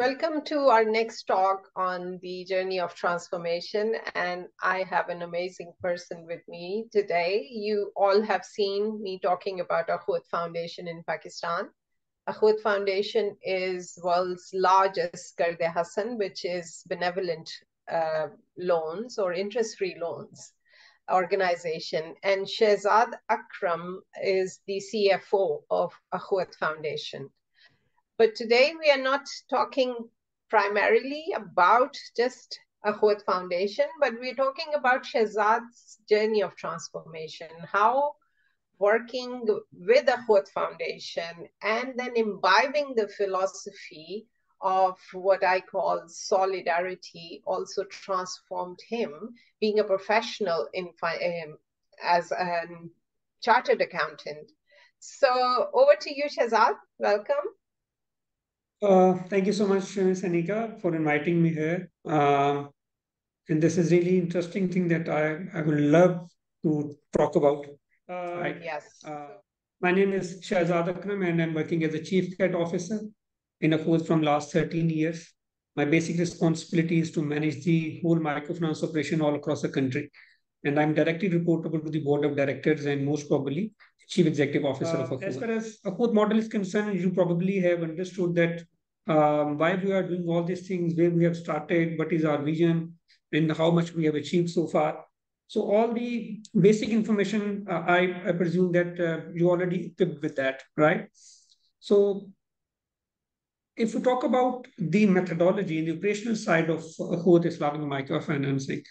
Welcome to our next talk on the journey of transformation. And I have an amazing person with me today. You all have seen me talking about Akhuwat Foundation in Pakistan. Akhuwat Foundation is world's largest Qard Hasan, which is benevolent loans or interest-free loans organization. And Shahzad Akram is the CFO of Akhuwat Foundation. But today we are not talking primarily about just Akhuwat Foundation, but we're talking about Shahzad's journey of transformation, how working with Akhuwat Foundation and then imbibing the philosophy of what I call solidarity also transformed him, being a professional as a chartered accountant. So over to you, Shahzad. Welcome. Thank you so much, Sanika, for inviting me here. And this is really interesting thing that I would love to talk about. Right. Yes. My name is Shahzad Akram, and I'm working as a Chief Credit Officer in Akhuwat from last 13 years. My basic responsibility is to manage the whole microfinance operation all across the country. And I'm directly reportable to the board of directors and most probably Chief Executive Officer of Akhuwat. As far as Akhuwat model is concerned, you probably have understood that why we are doing all these things, where we have started, what is our vision, and how much we have achieved so far. So all the basic information, I presume that you already equipped with that, right? So if we talk about the methodology, the operational side of Akhuwat Islamic microfinancing,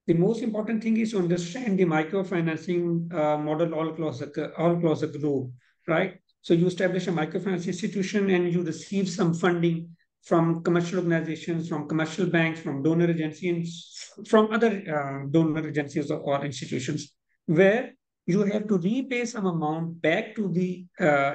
the most important thing is to understand the microfinancing model all across the globe, right? So you establish a microfinance institution and you receive some funding from commercial organizations, from commercial banks, from donor agencies, from other donor agencies or institutions, where you have to repay some amount back to the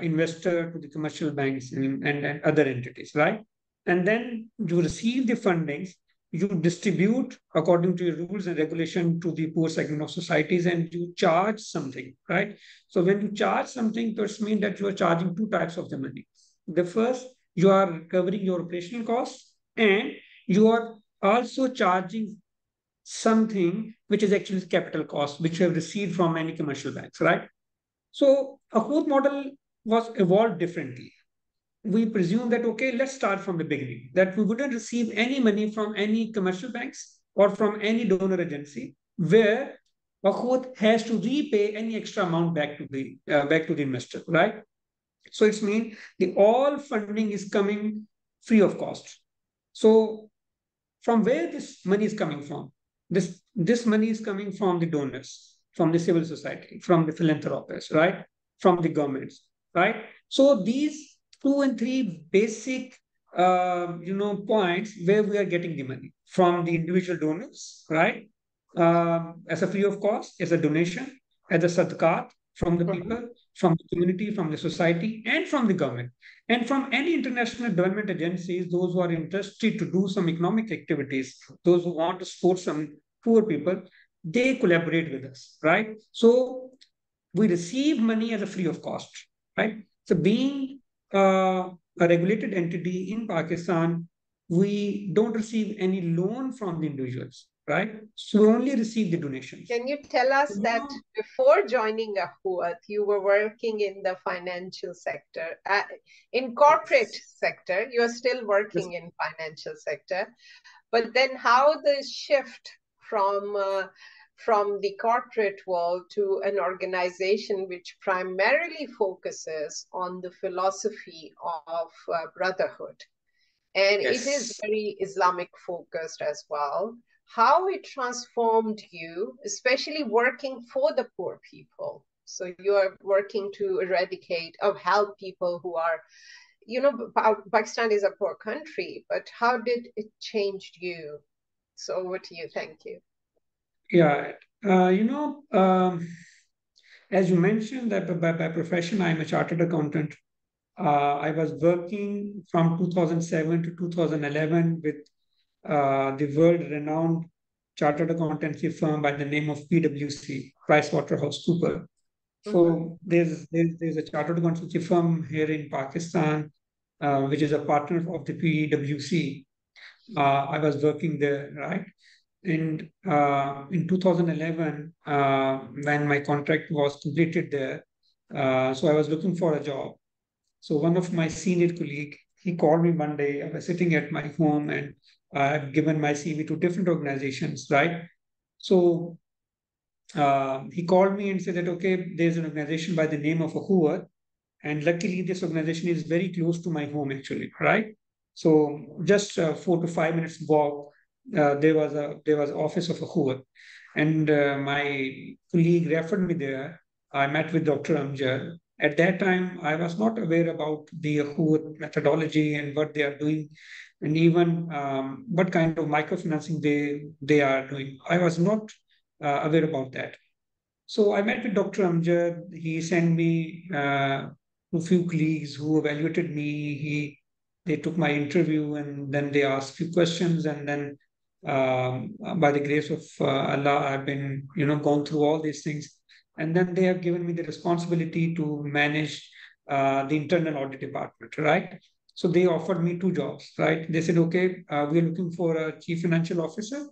investor, to the commercial banks and other entities, right? And then you receive the fundings, you distribute according to your rules and regulation to the poor segment of societies, and you charge something, right? So when you charge something, that means that you are charging two types of the money. The first, you are covering your operational costs, and you are also charging something which is actually capital cost, which you have received from many commercial banks, right? So a Akhuwat model was evolved differently. We presume that, okay, let's start from the beginning, that we wouldn't receive any money from any commercial banks or from any donor agency, where Akhuwat has to repay any extra amount back to the investor, right? So it's mean the all funding is coming free of cost. So from where this money is coming from? This money is coming from the donors, from the civil society, from the philanthropists, right? From the governments, right? So these two and three basic points where we are getting the money from the individual donors, right? As a free of cost, as a donation, as a sadaqat from the people, from the community, from the society, and from the government, and from any international development agencies, those who are interested to do some economic activities, those who want to support some poor people, they collaborate with us, right? So we receive money as a free of cost, right? So being a regulated entity in Pakistan, we don't receive any loan from the individuals, right? So we only receive the donations. Can you tell us that before joining Akhuwat, you were working in the financial sector, in corporate sector, you are still working in financial sector, but then how the shift from the corporate world to an organization which primarily focuses on the philosophy of brotherhood. And it is very Islamic focused as well. How it transformed you, especially working for the poor people. So you are working to eradicate or help people who are, Pakistan is a poor country, but how did it change you? So over to you. Thank you. Yeah, as you mentioned that by profession, I'm a chartered accountant. I was working from 2007 to 2011 with the world-renowned chartered accountancy firm by the name of PwC, PricewaterhouseCoopers. So there's a chartered accountancy firm here in Pakistan. which is a partner of the PwC. I was working there, right? And in 2011, when my contract was completed there, so I was looking for a job. So one of my senior colleague, he called me one day. I was sitting at my home and I had given my CV to different organizations, right? So he called me and said that, okay, there's an organization by the name of Akhuwat, and luckily this organization is very close to my home actually, right? So just 4 to 5 minutes walk, there was office of Akhuwat, and my colleague referred me there. I met with Dr. Amjad. At that time, I was not aware about the Akhuwat methodology and what they are doing, and even what kind of microfinancing they are doing. I was not aware about that. So I met with Dr. Amjad. He sent me to a few colleagues who evaluated me. They took my interview and then they asked a few questions. And then, by the grace of Allah, I've been gone through all these things. And then they have given me the responsibility to manage the internal audit department, right? So they offered me two jobs, right? They said, okay, we're looking for a chief financial officer,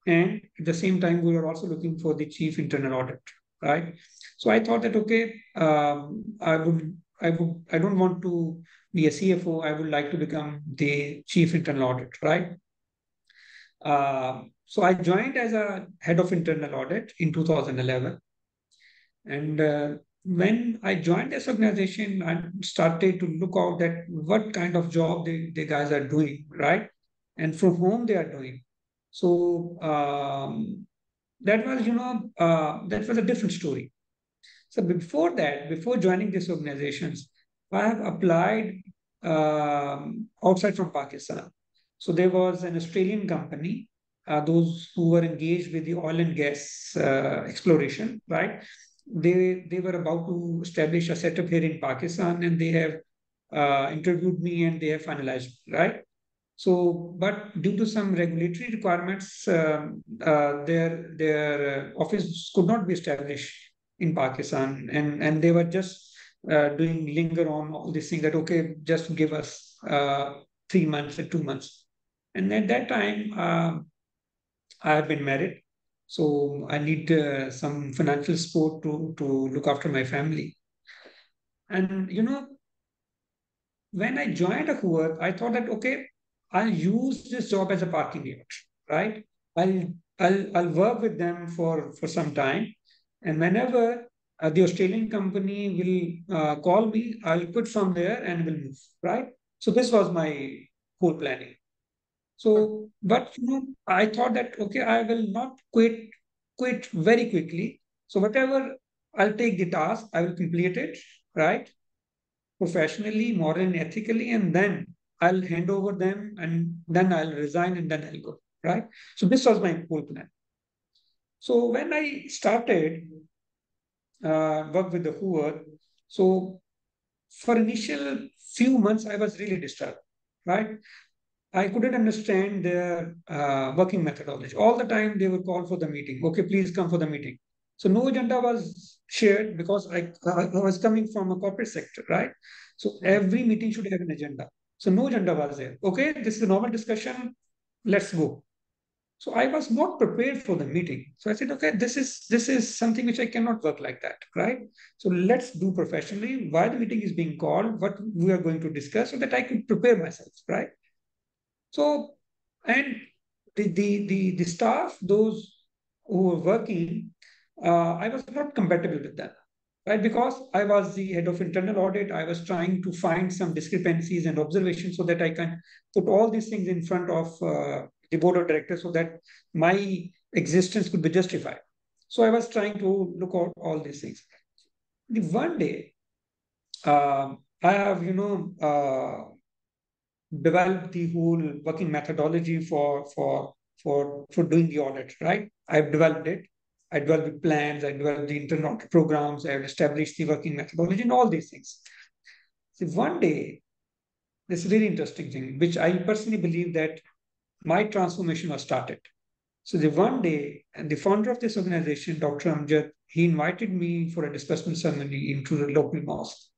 and at the same time, we were also looking for the chief internal audit, right? So I thought that, okay, I don't want to be a CFO. I would like to become the chief internal audit, right? So I joined as a head of internal audit in 2011. And when I joined this organization, I started to look out at what kind of job the guys are doing, right? And from whom they are doing. So that was a different story. So before that, before joining these organizations, I have applied outside from Pakistan. So there was an Australian company, those who were engaged with the oil and gas exploration, right? They were about to establish a setup here in Pakistan, and they have interviewed me and they have finalized, right? So, but due to some regulatory requirements, their office could not be established in Pakistan, and they were just doing linger on all these things that, okay, just give us 3 months and 2 months. And at that time, I had been married, so I need some financial support to look after my family. And when I joined Akhuwat, I thought that, okay, I'll use this job as a parking lot, right? I'll I'll work with them for some time, and whenever the Australian company will call me, I'll quit from there and will move, right? So this was my whole planning. So, but I thought that, okay, I will not quit very quickly. So whatever, I'll take the task, I will complete it, right? Professionally, morally, ethically, and then I'll hand over them, and then I'll resign, and then I'll go. Right. So this was my whole plan. So when I started work with the Hoover, so for initial few months I was really disturbed. Right. I couldn't understand their working methodology. All the time they would call for the meeting. Okay, please come for the meeting. So no agenda was shared because I was coming from a corporate sector, right? So every meeting should have an agenda. So no agenda was there. Okay, this is a normal discussion. Let's go. So I was not prepared for the meeting. So I said, okay, this is something which I cannot work like that, right? So let's do professionally. Why the meeting is being called, what we are going to discuss, so that I could prepare myself, right? So, and the staff, those who were working, I was not compatible with them, right? Because I was the head of internal audit, I was trying to find some discrepancies and observations so that I can put all these things in front of the board of directors so that my existence could be justified. So I was trying to look at all these things. The one day, I have, developed the whole working methodology for doing the audit, right? I've developed it. I developed plans, I developed the internal audit programs, I've established the working methodology and all these things. So one day, this really interesting thing, which I personally believe that my transformation was started. So the one day, and the founder of this organization, Dr. Amjad, he invited me for a disbursement ceremony into the local mosque.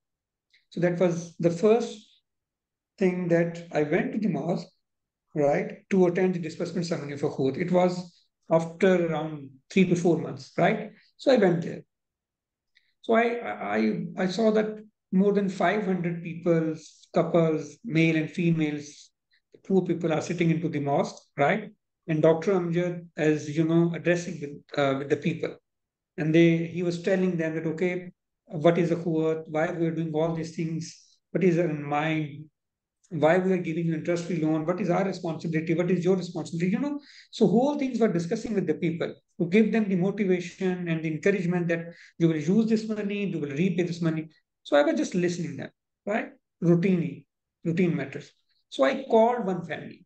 So that was the first thing that I went to the mosque, right, to attend the disbursement ceremony for Khud. It was after around 3 to 4 months, right? So I went there. So I saw that more than 500 people, couples, male and females, poor people are sitting into the mosque, right? And Dr. Amjad, as you know, addressing with the people. And he was telling them that, okay, what is a Akhuwat? Why we are doing all these things? What is in mind? Why we are giving you interest-free loan? What is our responsibility? What is your responsibility? So whole things we're discussing with the people to give them the motivation and the encouragement that you will use this money, you will repay this money. So I was just listening them, right? Routine matters. So I called one family,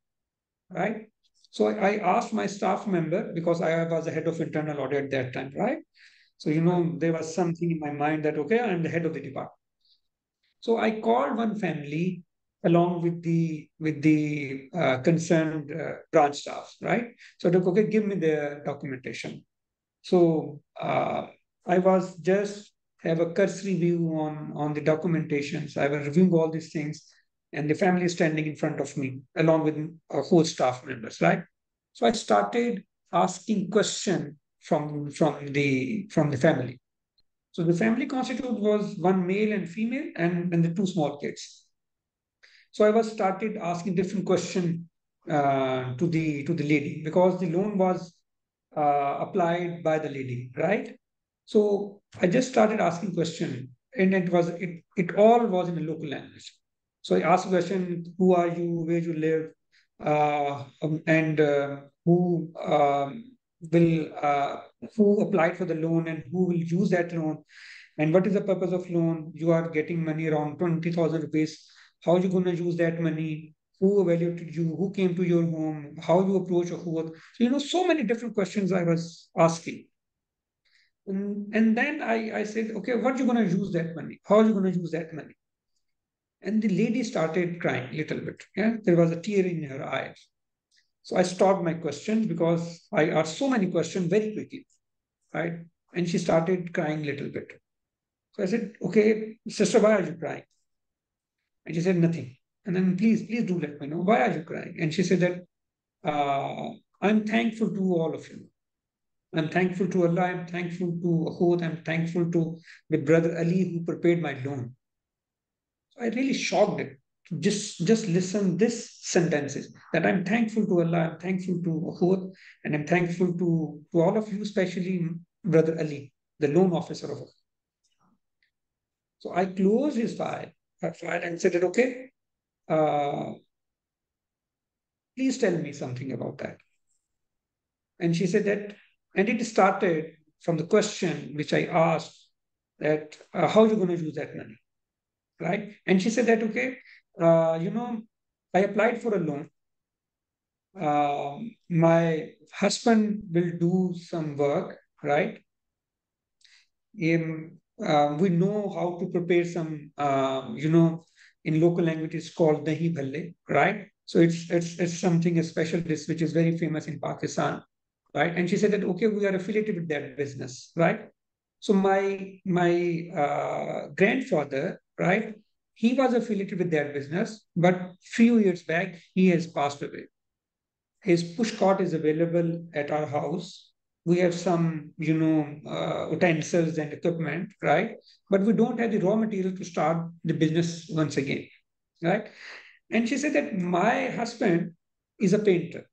right? So I asked my staff member, because I was the head of internal audit at that time, right? So, there was something in my mind that, okay, I'm the head of the department. So I called one family along with the concerned branch staff, right? So they, okay, give me the documentation. So I was just have a cursory view on the documentations. I was reviewing all these things, and the family is standing in front of me along with whole staff members, right? So I started asking question from the family. So the family constitute was one male and female, and the two small kids. So I was started asking different question to the lady, because the loan was applied by the lady, right? So I just started asking question, and it all was in the local language. So I asked question: Who are you? Where you live? And who will who applied for the loan, and who will use that loan? And what is the purpose of loan? You are getting money around 20,000 rupees. How are you going to use that money? Who evaluated you? Who came to your home? How you approach a who? So, so many different questions I was asking. And then I said, okay, what are you going to use that money? How are you going to use that money? And the lady started crying a little bit. Yeah, there was a tear in her eyes. So I stopped my questions because I asked so many questions very quickly, right? And she started crying a little bit. So I said, okay, sister, why are you crying? And she said, nothing. And then, please do let me know, why are you crying? And she said that, I'm thankful to all of you. I'm thankful to Allah. I'm thankful to Ahud. I'm thankful to my brother Ali who prepared my loan. So I really shocked it. Just listen this sentences that I'm thankful to Allah. I'm thankful to Ahud, and I'm thankful to all of you, especially brother Ali, the loan officer of Ahud. So I closed his file and said, okay, uh, please tell me something about that. And she said that, and it started from the question which I asked that, how are you going to use that money, right? And she said that, okay, I applied for a loan. My husband will do some work, right? We know how to prepare some, in local language it's called dahi bhalle, right? So it's something, a special dish which is very famous in Pakistan, right? And she said that, okay, we are affiliated with that business, right? So my grandfather, right, he was affiliated with that business, but few years back he has passed away. His push cart is available at our house. We have some, utensils and equipment, right? But we don't have the raw material to start the business once again, right? And she said that my husband is a painter,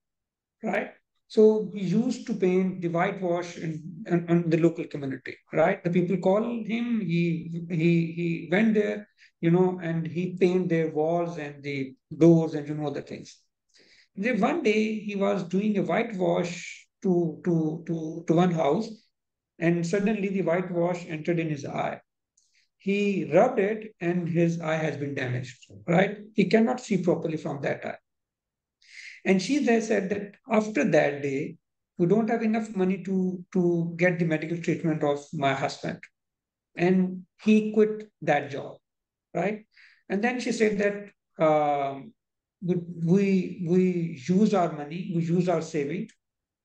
right? So he used to paint the whitewash in the local community, right? The people call him. He went there, and he paint their walls and the doors and the things. Then one day he was doing a whitewash to one house, and suddenly the whitewash entered in his eye. He rubbed it, and his eye has been damaged. Right? He cannot see properly from that eye. And she there said that after that day, we don't have enough money to get the medical treatment of my husband, and he quit that job. Right? And then she said that. We used our money, we used our saving,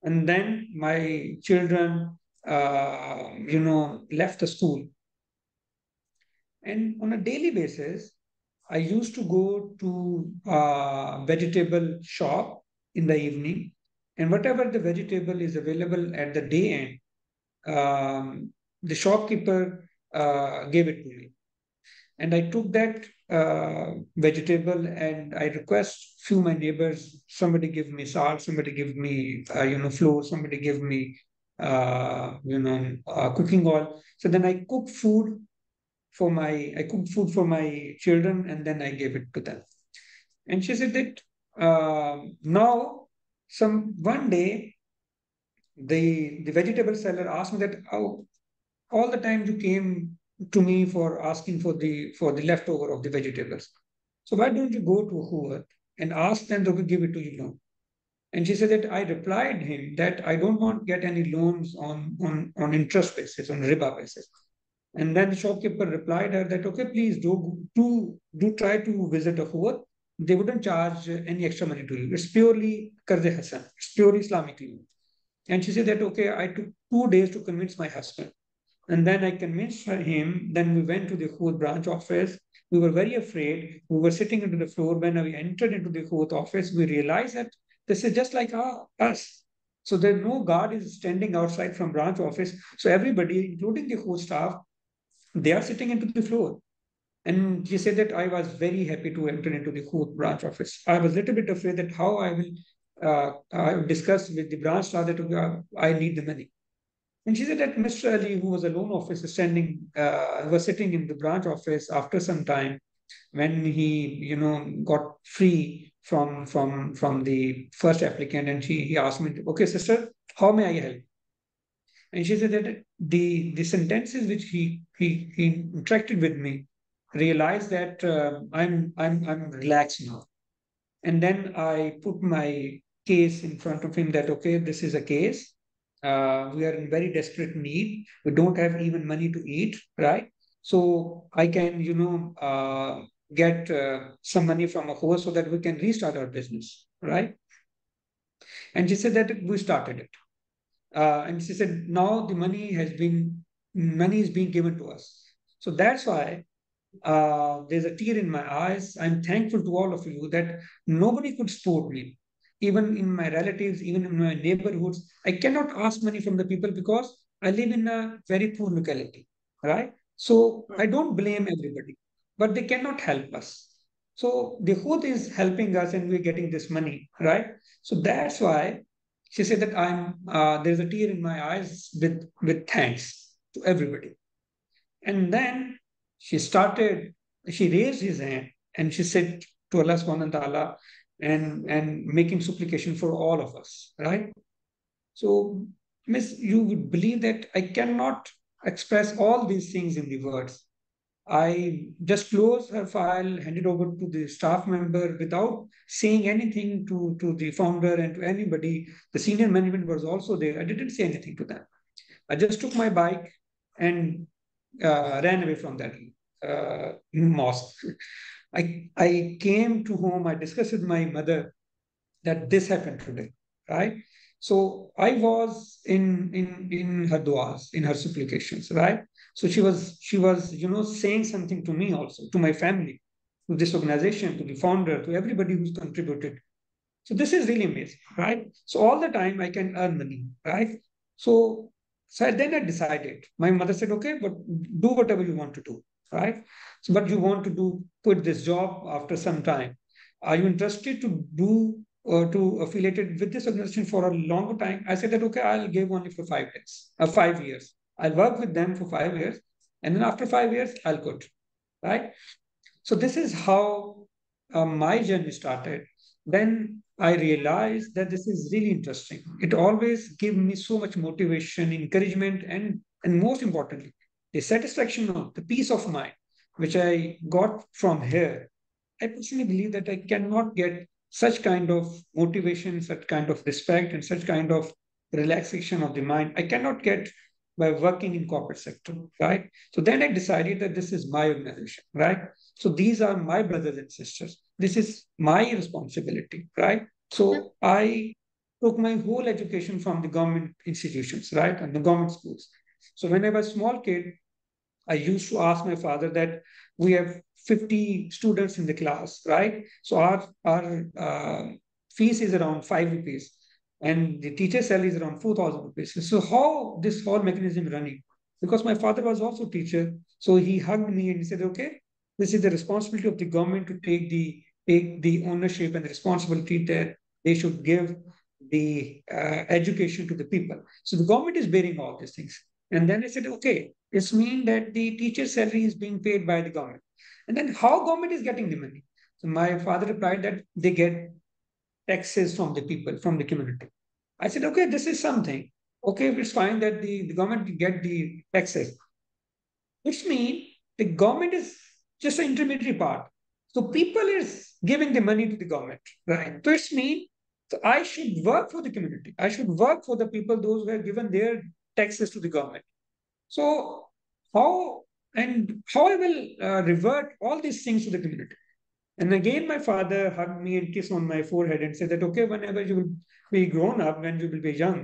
and then my children, left the school. And on a daily basis, I used to go to a vegetable shop in the evening, and whatever the vegetable is available at the day end, the shopkeeper gave it to me. And I took that vegetable and I request few my neighbors, somebody give me salt, somebody give me flour, somebody give me cooking oil. So then I cooked food for my children and then I gave it to them. And she said that now some one day the vegetable seller asked me that, oh, all the time you came to me for asking for the leftover of the vegetables. So why don't you go to Akhuwat and ask them to give it to you now? And she said that I replied him that I don't want to get any loans on interest basis, on riba basis. And then the shopkeeper replied her that, okay, please do try to visit Akhuwat. They wouldn't charge any extra money to you. It's purely Qard Hasan. It's purely Islamic loan. And she said that, okay, I took 2 days to convince my husband. And then I convinced him. Then we went to the Khud branch office. We were very afraid. We were sitting into the floor. When we entered into the Khud office, we realized that this is just like us. So there no guard is standing outside from branch office. So everybody, including the Khud staff, they are sitting into the floor. And she said that I was very happy to enter into the Khud branch office. I was a little bit afraid that how I will discuss with the branch staff that I need the money. And she said that Mr. Ali, who was a loan officer was sitting in the branch office after some time when he, got free from the first applicant, and he asked me, okay, sister, how may I help? And she said that the sentences which he interacted with me realized that I'm relaxed now. And then I put my case in front of him that, okay, this is a case. We are in very desperate need. We don't have even money to eat, right? So I can, get some money from a host so that we can restart our business, right? And she said that we started it. And she said, now the money is being given to us. So that's why there's a tear in my eyes. I'm thankful to all of you that nobody could support me. Even in my relatives, even in my neighborhoods, I cannot ask money from the people because I live in a very poor locality, right? So I don't blame everybody, but they cannot help us. So the Hud is helping us and we're getting this money, right? So that's why she said that there's a tear in my eyes with thanks to everybody. And then she raised his hand and she said to Allah subhanahu wa ta'ala and making supplication for all of us, right? So, Miss, you would believe that I cannot express all these things in the words. I just closed her file, handed over to the staff member without saying anything to the founder and to anybody. The senior management was also there. I didn't say anything to them. I just took my bike and ran away from that mosque. I came to home, I discussed with my mother that this happened today, right? So I was in her duas, in her supplications, right? So she was saying something to me also, to my family, to this organization, to the founder, to everybody who's contributed. So this is really amazing, right? So all the time I can earn money, right? So then I decided. My mother said, okay, but do whatever you want to do, right? So, but you want to quit this job after some time. Are you interested to do to affiliated with this organization for a longer time? I said that, okay, I'll give only for 5 days, 5 years. I'll work with them for 5 years. And then after 5 years, I'll quit, right? So this is how my journey started. Then I realized that this is really interesting. It always gave me so much motivation, encouragement, and most importantly, the satisfaction of the peace of mind, which I got from here. I personally believe that I cannot get such kind of motivation, such kind of respect, and such kind of relaxation of the mind. I cannot get by working in corporate sector, right? So then I decided that this is my organization, right? So these are my brothers and sisters. This is my responsibility, right? So I took my whole education from the government institutions, right, and the government schools. So when I was a small kid, I used to ask my father that we have 50 students in the class, right? So our fees is around 5 rupees, and the teacher salary is around 4,000 rupees. So how this whole mechanism running? Because my father was also teacher, so he hugged me and he said, "Okay, this is the responsibility of the government to take the ownership and the responsibility that they should give the education to the people. So the government is bearing all these things." And then I said, "Okay, this means that the teacher salary is being paid by the government. And then how government is getting the money?" So my father replied that they get taxes from the people, from the community. I said, "Okay, this is something. Okay, it's fine that the government get the taxes, which means the government is just an intermediary part. So people is giving the money to the government, right? So it's mean so I should work for the community. I should work for the people, those who have given their taxes to the government. So how how I will revert all these things to the community?" And again, my father hugged me and kissed on my forehead and said that, "Okay, whenever you will be grown up, when you will be young,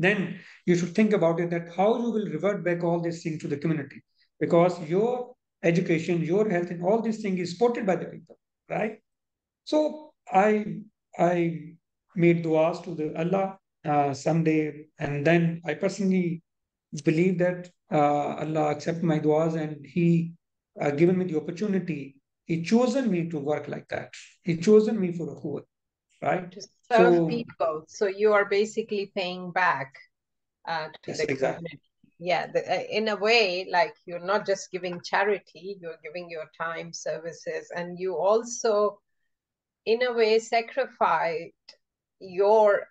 then you should think about it that how you will revert back all these things to the community, because your education, your health, and all these things is supported by the people, right?" So I made duas to the Allah someday, and then I personally believe that Allah accept my duas, and He given me the opportunity. He chosen me to work like that. He chosen me for a whole, right? To serve So people. So you are basically paying back to yes, the exactly. community. Yeah, in a way, like you're not just giving charity, you're giving your time, services, and you also, in a way, sacrifice your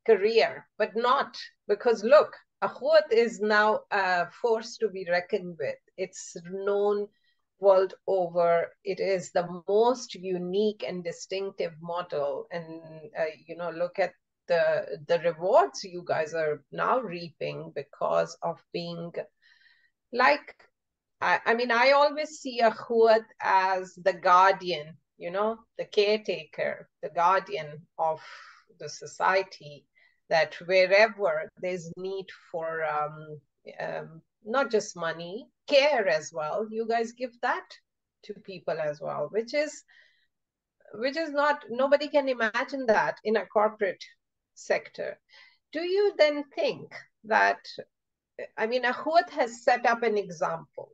career, but not because look, Akhuwat is now a force to be reckoned with. It's known world over. It is the most unique and distinctive model. And look at the rewards you guys are now reaping because of being like I always see Akhuwat as the guardian, the caretaker, the guardian of the society, that wherever there's need for not just money, care as well, you guys give that to people as well, which is not, nobody can imagine that in a corporate sector. Do you then think that, Akhuwat has set up an example,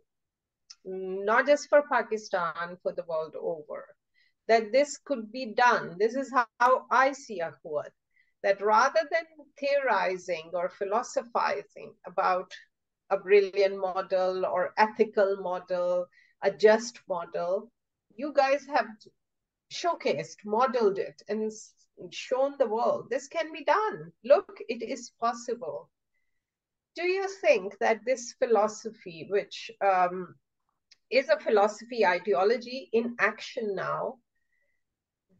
not just for Pakistan, for the world over, that this could be done. This is how I see Akhuwat, that rather than theorizing or philosophizing about a brilliant model or ethical model, a just model, you guys have showcased, modeled it, and shown the world this can be done. Look, it is possible. Do you think that this philosophy, which is a philosophy ideology in action now,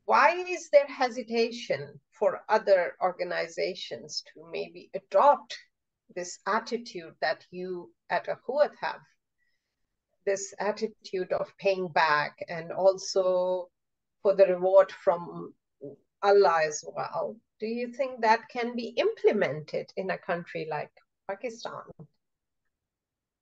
why is there hesitation for other organizations to maybe adopt this attitude that you at Akhuwat have, this attitude of paying back and also for the reward from Allah as well? Do you think that can be implemented in a country like Pakistan?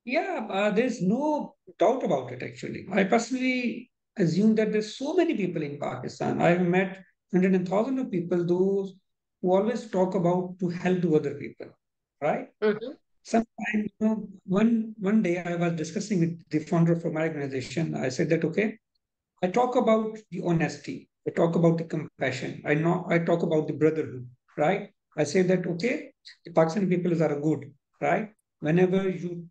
Yeah, there's no doubt about it, actually. I personally assume that there's so many people in Pakistan. I've met hundreds and thousands of people, those who always talk about to help to other people, right? Mm-hmm. Sometimes, one day I was discussing with the founder of my organization. I said that, okay, I talk about the honesty. I talk about the compassion. I talk about the brotherhood, right? I say that, okay, the Pakistani people are good, right? Whenever you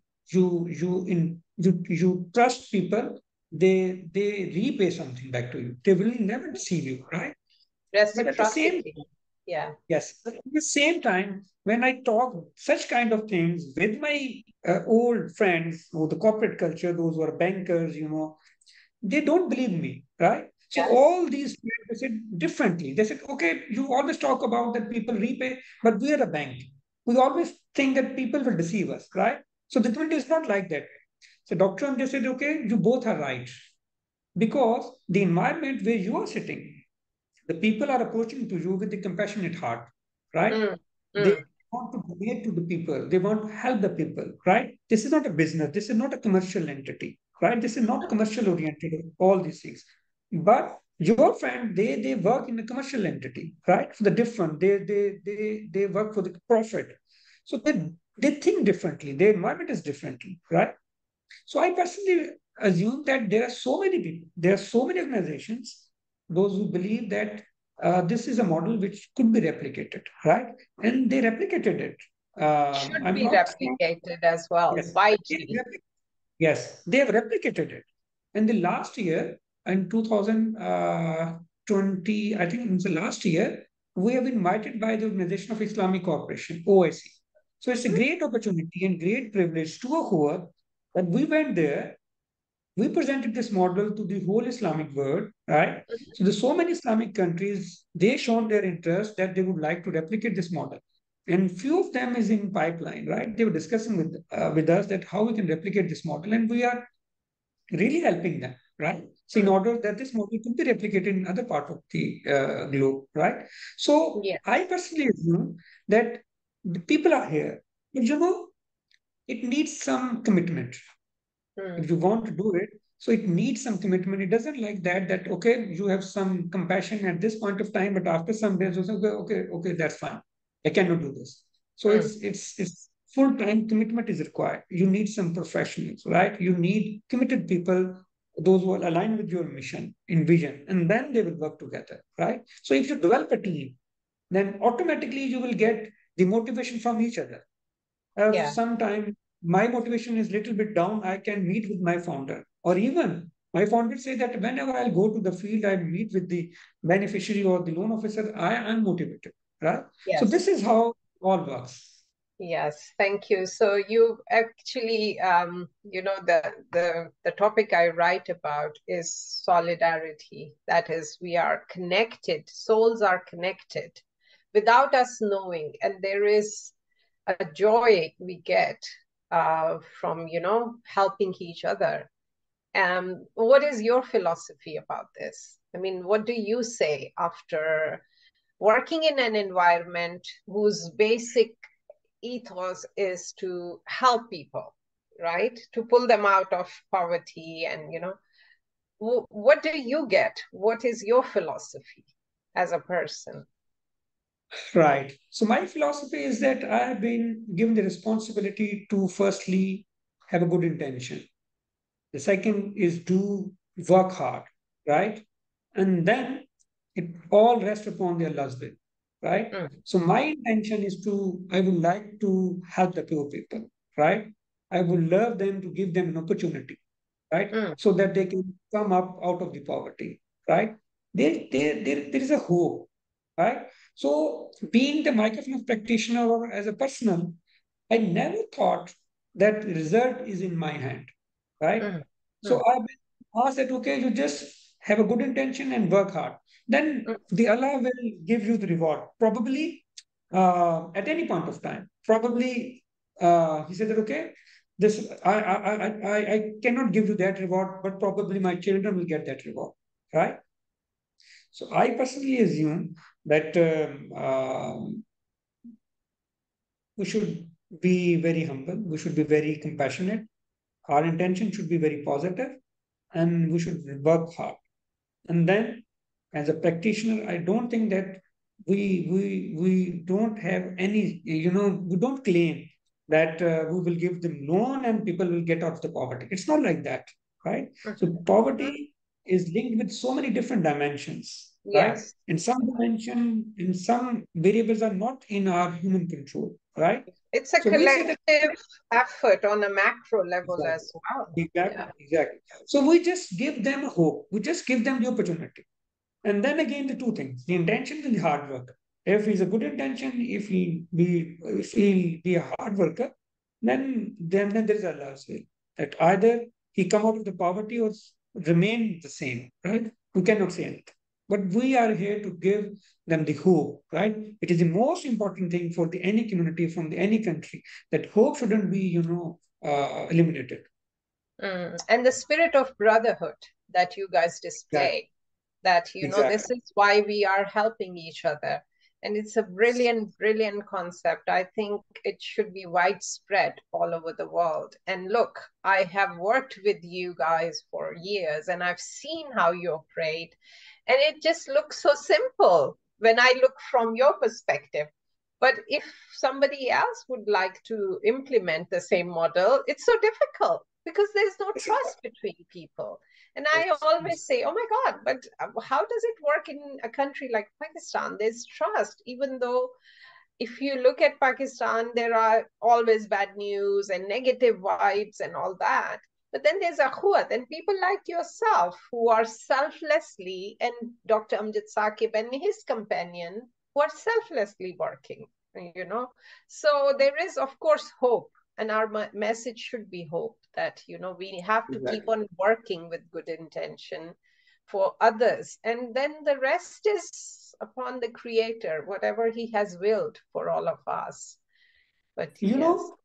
trust people, they repay something back to you. They will never deceive you, right? But at the same Reciprocity. Yeah. Yes, but at the same time, when I talk such kind of things with my old friends, who the corporate culture, those who are bankers, they don't believe me, right? So Yes. all these people, they said differently. They said, okay, you always talk about that people repay, but we are a bank. We always think that people will deceive us, right? So the community is not like that. So Dr. Am, they said, okay, you both are right. Because the environment where you are sitting, the people are approaching to you with a compassionate heart, right? Mm, They mm. want to donate to the people. They want to help the people, right? This is not a business. This is not a commercial entity. right? This is not commercial oriented, all these things. But your friend, they work in a commercial entity, right? For the different, they work for the profit. So they think differently. Their environment is differently, right? So I personally assume that there are so many people, there are so many organizations, those who believe that this is a model which could be replicated, right? And they replicated it. Should I'm be not saying replicated as well, yes. widely. Yes, they have replicated it. In the last year, in 2020, I think in the last year, we have been invited by the Organization of Islamic Cooperation, OIC. So it's a great opportunity and great privilege to Akhuwat that we went there, we presented this model to the whole Islamic world, right? So there's so many Islamic countries, they shown their interest that they would like to replicate this model. And few of them is in pipeline, right? They were discussing with us that how we can replicate this model, and we are really helping them, right? So in Mm. order that this model could be replicated in other part of the globe, right? So I Yes. personally assume that the people are here, but it needs some commitment if Mm. you want to do it. So it needs some commitment. It doesn't like that okay, you have some compassion at this point of time, but after some days you say okay, that's fine, I cannot do this. So Mm. it's full-time commitment is required. You need some professionals, right? You need committed people, those who are aligned with your mission in vision, and then they will work together, right? So if you develop a team, then automatically you will get the motivation from each other. Yeah. Sometime my motivation is little bit down, I can meet with my founder, or even my founder say that whenever I'll go to the field, I meet with the beneficiary or the loan officer, I am motivated, right? So Yes. this is how all works. Yes, thank you. So you actually, the topic I write about is solidarity. That is, we are connected, souls are connected without us knowing, and there is a joy we get from, helping each other. What is your philosophy about this? I mean, what do you say after working in an environment whose basic ethos is to help people, right? To pull them out of poverty and, what do you get? What is your philosophy as a person? Right. So my philosophy is that I have been given the responsibility to firstly have a good intention. The second is to work hard, right? And then it all rests upon the Allah's will, right? Mm. So my intention is I would like to help the poor people, right? I would love them to give them an opportunity, right? Mm. So that they can come up out of the poverty, right? There is a hope, right? So being the microfinance practitioner or as a personal, I never thought that result is in my hand, right? Mm. So Mm. I've been asked that, okay, you just have a good intention and work hard. Then Mm. the Allah will give you the reward. Probably at any point of time. Probably he said that, okay, this I cannot give you that reward, but probably my children will get that reward, right? So I personally assume that we should be very humble, we should be very compassionate, our intention should be very positive, and we should work hard. And then, as a practitioner, I don't think that we don't have any, we don't claim that we will give them loan and people will get out of the poverty. It's not like that, right? So Mhm. Mhm. poverty is linked with so many different dimensions, right? Yes, In some variables are not in our human control, right? it's a So we say that collective effort on a macro level exactly, as well. exactly, Yeah. exactly. So we just give them a hope. We just give them the opportunity. And then again, the two things: the intention and the hard work. If he's a good intention, if he'll be a hard worker, then there is Allah's will. That either he come out of the poverty or remain the same, right? We cannot say anything. But we are here to give them the hope, right? It is the most important thing for the any community from the any country that hope shouldn't be, eliminated. And the spirit of brotherhood that you guys Exactly. display, that, this Exactly. is why we are helping each other. And it's a brilliant, brilliant concept. I think it should be widespread all over the world. And look, I have worked with you guys for years and I've seen how you operate. And it just looks so simple when I look from your perspective. But if somebody else would like to implement the same model, it's so difficult because there's no trust between people. And I always say, oh my God, but how does it work in a country like Pakistan? There's trust, even though if you look at Pakistan, there are always bad news and negative vibes and all that. But then there's Akhuwat and people like yourself who are selflessly, and Dr. Amjad Saqib and his companion who are selflessly working, you know. So there is, of course, hope. And our message should be hope that, you know, we have to keep on working with good intention for others. And then the rest is upon the creator, whatever he has willed for all of us. But You know,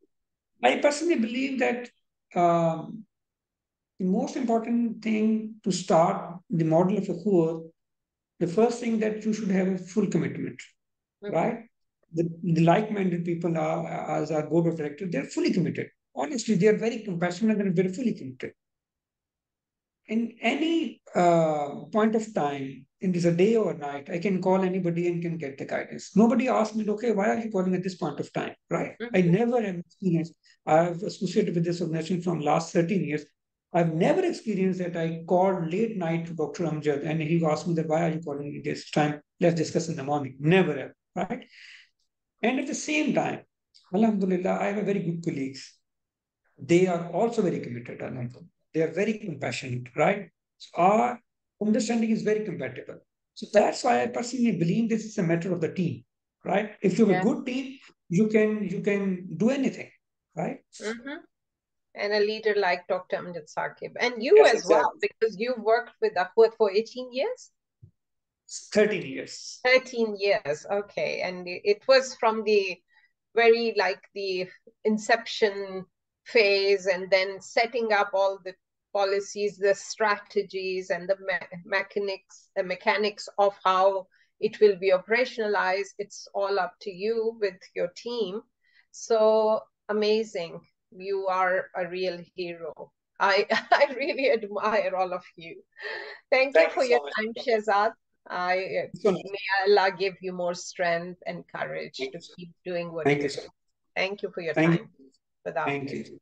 I personally believe that the most important thing to start the model of a Akhuwat, the first thing that you should have a full commitment, right? The like-minded people are, as our board of directors, they're fully committed. Honestly, they are very compassionate and very fully committed. In any point of time, in this a day or a night, I can call anybody and can get the guidance. Nobody asked me, okay, why are you calling at this point of time, right? I never have experienced. I've associated with this organization from last 13 years. I've never experienced that I called late night to Dr. Amjad and he asked me that, why are you calling at this time? Let's discuss in the morning. Never have, right? And at the same time, Alhamdulillah, I have very good colleagues. They are also very committed. Alhamdulillah. They are very compassionate, right? So our understanding is very compatible. So that's why I personally believe this is a matter of the team, right? If you have a good team, you can do anything, right? And a leader like Dr. Amjad Saqib. And you as well, because you've worked with Akhuwat for 18 years? 13 years. 13 years, okay. And it was from the very like the inception phase and then setting up all the policies, the strategies and the mechanics of how it will be operationalized. It's all up to you with your team. So amazing. You are a real hero. I really admire all of you. Thank you for your time, Shahzad. May Allah give you more strength and courage to keep doing what you do. Thank you for your time. Thank you.